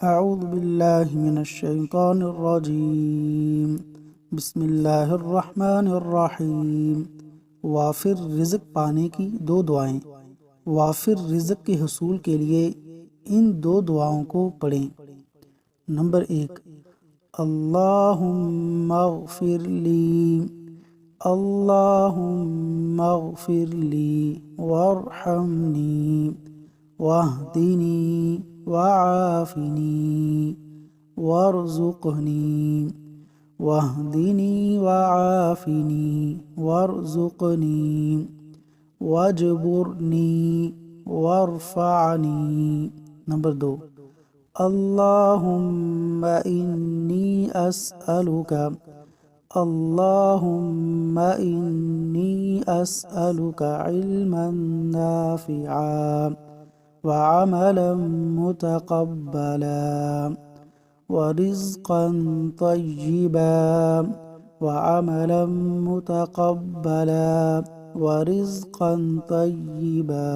اعوذ باللہ من الشیطان الرجیم بسم اللہ الرحمن الرحیم۔ وافر رزق پانے کی دو دعائیں۔ وافر رزق کے حصول کے لیے ان دو دعاؤں کو پڑھیں۔ نمبر 1، اللہم اغفر لی، اللہم اغفر لی وارحمنی واہدنی وعافنی وارزقنی، واہدنی وعافنی وارزقنی واجبرنی وارفعنی۔ نمبر 2، اللہم انی اسألک، اللہم انی اسألک علما نافعا وعملا متقبلا ورزقا طیبا وعملا متقبلا ورزقا طیبا۔